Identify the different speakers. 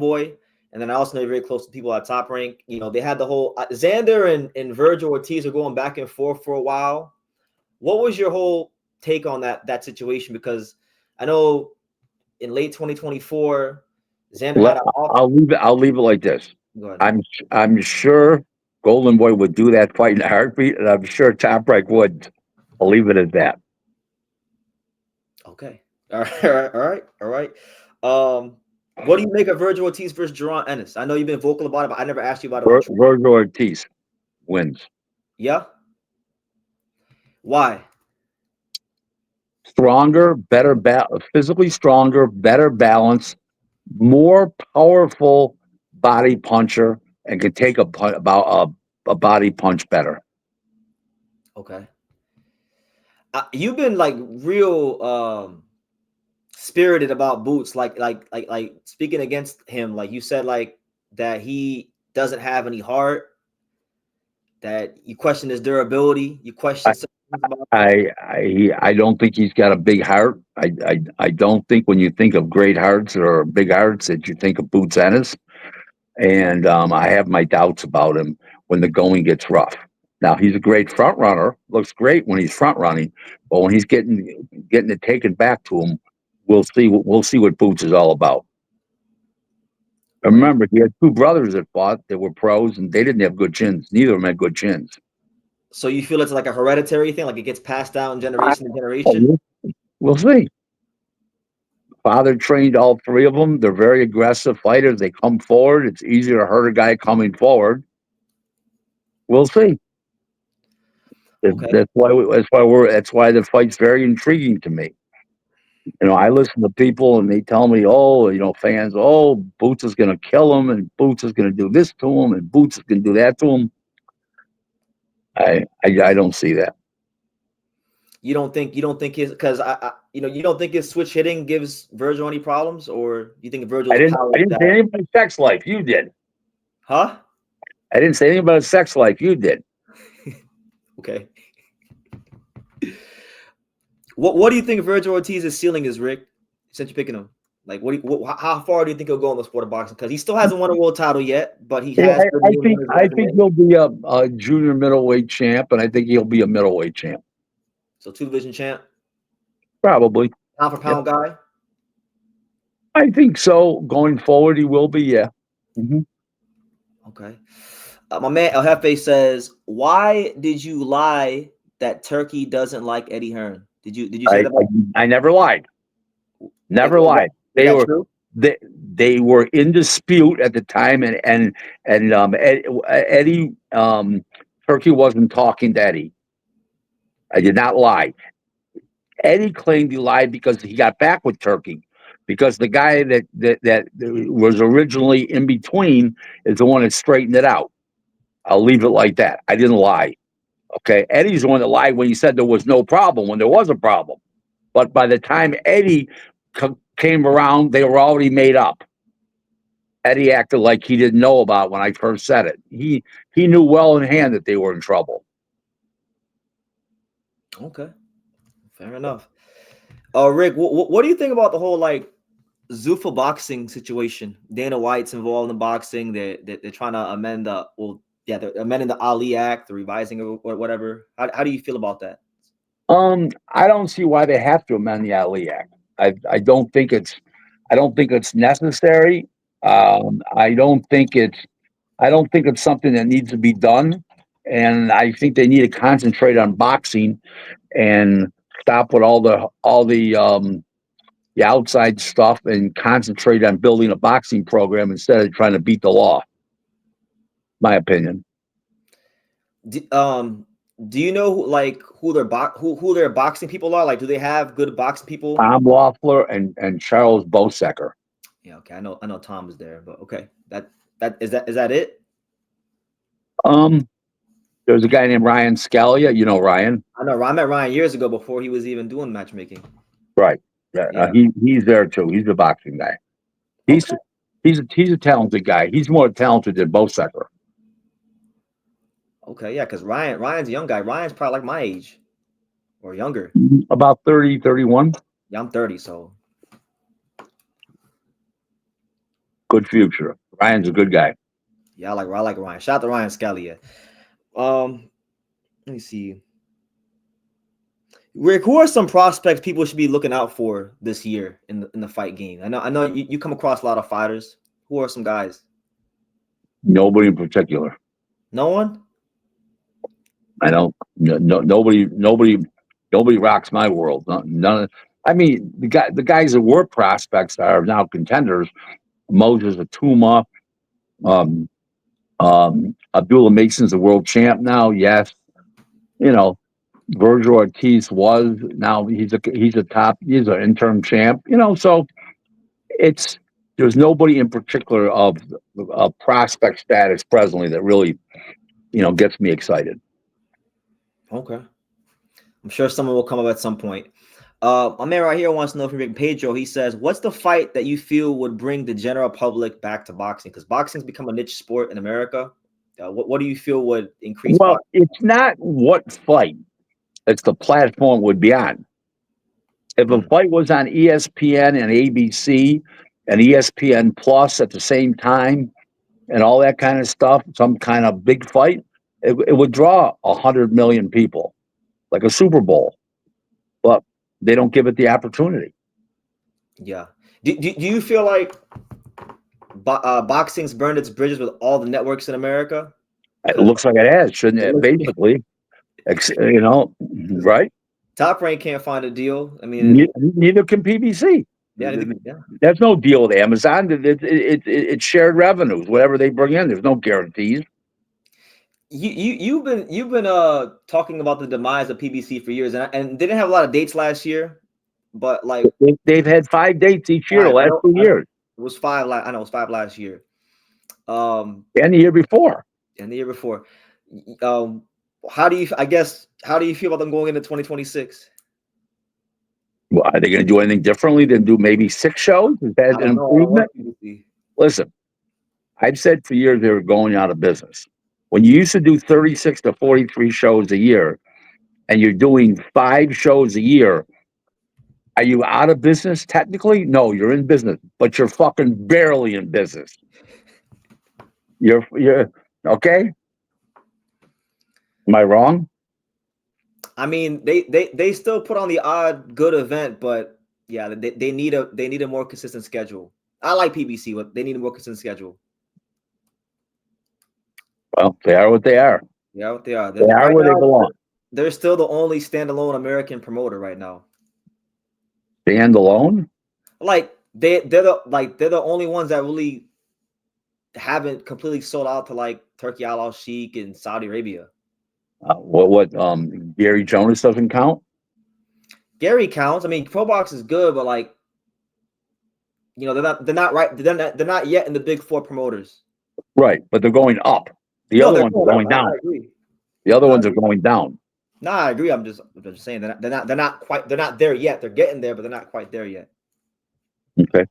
Speaker 1: boy, and then I also know you're very close to people at Top Rank. You know, they had the whole Xander and Vergil Ortiz are going back and forth for a while. What was your whole take on that situation? Because I know in late 2024, Xander had an off.
Speaker 2: I'll leave it like this.
Speaker 1: Go ahead.
Speaker 2: I'm sure Golden Boy would do that fight in a heartbeat, and I'm sure Top Rank would. I'll leave it at that.
Speaker 1: Okay. All right. All right. All right. All right. Um, what do you make of Vergil Ortiz versus Jaron Ennis? I know you've been vocal about it, but I never asked you about it on Twitter.
Speaker 2: Vergil Ortiz wins.
Speaker 1: Yeah. Why?
Speaker 2: Stronger, physically stronger, better balance, more powerful body puncher, and can take a body punch better.
Speaker 1: Okay. You've been like real spirited about Boots, like speaking against him. Like you said, like that he doesn't have any heart. That you question his durability. You question certain things about him.
Speaker 2: I don't think he's got a big heart. I don't think when you think of great hearts or big hearts that you think of Boots Ennis. And I have my doubts about him when the going gets rough. Now he's a great front runner. Looks great when he's front running, but when he's getting it taken back to him, we'll see what Boots is all about. And
Speaker 1: Right.
Speaker 2: remember, he had two brothers that fought that were pros, and they didn't have good chins. Neither of them had good chins.
Speaker 1: So you feel it's like a hereditary thing, like it gets passed down generation to generation.
Speaker 2: We'll see. Father trained all three of them. They're very aggressive fighters. They come forward. It's easier to hurt a guy coming forward. We'll see.
Speaker 1: Okay.
Speaker 2: That's why the fight's very intriguing to me. You know, I listen to people and they tell me, oh, fans, oh, Boots is going to kill him and Boots is going to do this to him and Boots is going to do that to him. I don't see that.
Speaker 1: You don't think his because you don't think his switch hitting gives Virgil any problems, or you think
Speaker 2: I
Speaker 1: Virgil's
Speaker 2: didn't.
Speaker 1: power
Speaker 2: I
Speaker 1: is
Speaker 2: didn't say
Speaker 1: that?
Speaker 2: anything about sex life. You did.
Speaker 1: Huh?
Speaker 2: I didn't say anything about sex life. You did.
Speaker 1: Okay. What do you think Virgil Ortiz's ceiling is, Rick? Since you're picking him, like how far do you think he'll go in the sport of boxing? Because he still hasn't won a world title yet, but he
Speaker 2: Yeah,
Speaker 1: has good names on his
Speaker 2: I think
Speaker 1: resume.
Speaker 2: he'll be a junior middleweight champ, and I think he'll be a middleweight champ.
Speaker 1: So two division champ,
Speaker 2: Probably.
Speaker 1: pound for
Speaker 2: Yep.
Speaker 1: pound guy.
Speaker 2: I think so. Going forward, he will be. Yeah. Mhm.
Speaker 1: Okay. My man El Jefe says, "Why did you lie that Turkey doesn't like Eddie Hearn? Did you say
Speaker 2: I,
Speaker 1: that?
Speaker 2: I never lied. Never lied.
Speaker 1: Is
Speaker 2: They
Speaker 1: that
Speaker 2: were
Speaker 1: true?
Speaker 2: they were in dispute at the time, and Eddie Turkey wasn't talking to Eddie. I did not lie. Eddie claimed he lied because he got back with Turkey, because the guy that was originally in between is the one that straightened it out. I'll leave it like that. I didn't lie. Okay, Eddie's the one that lied when he said there was no problem when there was a problem. But by the time Eddie came around, they were already made up. Eddie acted like he didn't know about when I first said it. He knew well in hand that they were in trouble.
Speaker 1: Okay, fair enough. Rick, what do you think about the whole like Zuffa boxing situation? Dana White's involved in boxing. They're trying to amend they're amending the Ali Act, the revising or whatever. How do you feel about that?
Speaker 2: I don't see why they have to amend the Ali Act. I don't think it's necessary. I don't think it's something that needs to be done. And I think they need to concentrate on boxing and stop with the outside stuff and concentrate on building a boxing program instead of trying to beat the law. My opinion.
Speaker 1: Do, um, do you know who their boxing people are? Like, do they have good boxing people?
Speaker 2: Tom Loeffler and Charles Bosecker.
Speaker 1: Yeah, okay. I know Tom is there, but okay. That it?
Speaker 2: Um, there's a guy named Ryan Scalia. You know Ryan,
Speaker 1: I know I met Ryan years ago before he was even doing matchmaking.
Speaker 2: right? Yeah,
Speaker 1: Yeah.
Speaker 2: he's there too. He's a boxing guy. He's
Speaker 1: Okay.
Speaker 2: he's a talented guy. He's more talented than Bosecker.
Speaker 1: Okay. Yeah, because Ryan's a young guy. Ryan's probably like my age or younger.
Speaker 2: About 30, 31.
Speaker 1: Yeah, I'm 30, so
Speaker 2: Good future. Ryan's a good guy.
Speaker 1: Yeah, I like Ryan. Shout out to Ryan Scalia. Um, let me see. Rick, who are some prospects people should be looking out for this year in the fight game? I know you come across a lot of fighters. Who are some guys?
Speaker 2: Nobody in particular.
Speaker 1: No one?
Speaker 2: I don't. Nobody rocks my world. None. I mean, the guys that were prospects are now contenders. Moses Atuma, um, Abdullah Mason's a world champ now. Yes, you know, Vergil Ortiz was now he's an interim champ. You know, so it's there's nobody in particular of prospect status presently that really gets me excited.
Speaker 1: Okay. I'm sure someone will come up at some point. My man right here wants to know from Rick Pedro. He says, what's the fight that you feel would bring the general public back to boxing? Because boxing's become a niche sport in America. What do you feel would increase
Speaker 2: Well,
Speaker 1: boxing?
Speaker 2: it's not what fight, it's the platform would be on. If a fight was on ESPN and ABC and ESPN Plus at the same time and all that kind of stuff, some kind of big fight, it would draw 100 million people, like a Super Bowl. But they don't give it the opportunity.
Speaker 1: Yeah. Do you feel like boxing's burned its bridges with all the networks in America?
Speaker 2: It looks like it has, shouldn't it? Basically, right?
Speaker 1: Top Rank can't find a deal. I mean,
Speaker 2: neither can PBC.
Speaker 1: Yeah,
Speaker 2: There's no deal with Amazon. It's shared revenues, whatever they bring in. There's no guarantees.
Speaker 1: You've been talking about the demise of PBC for years, and they didn't have a lot of dates last year, but like
Speaker 2: they've had 5 dates each year the last 2 years.
Speaker 1: It was 5. I know it was 5 last year.
Speaker 2: And the year before.
Speaker 1: How do you feel about them going into 2026?
Speaker 2: Well, are they going to do anything differently than do maybe 6 shows? Is that an improvement? Listen, I've said for years they were going out of business. When you used to do 36 to 43 shows a year, and you're doing 5 shows a year, are you out of business technically? No, you're in business, but you're fucking barely in business. You're okay? Am I wrong?
Speaker 1: I mean, they still put on the odd good event, but yeah, they need a more consistent schedule. I like PBC, but they need a more consistent schedule.
Speaker 2: Well, they are what they are.
Speaker 1: Yeah, what they are.
Speaker 2: They are where they belong.
Speaker 1: They're still the only standalone American promoter right now.
Speaker 2: Standalone?
Speaker 1: Like they're the only ones that really haven't completely sold out to like Turkey Al Sheikh and Saudi Arabia.
Speaker 2: What Gary Jonas doesn't count?
Speaker 1: Gary counts. I mean, Pro Box is good, but like, they're not yet in the big 4 promoters.
Speaker 2: Right, but they're going up. The other ones are going down. The other ones are going down.
Speaker 1: No, I agree. I'm just saying they're not there yet. They're getting there, but they're not quite there yet.
Speaker 2: Okay.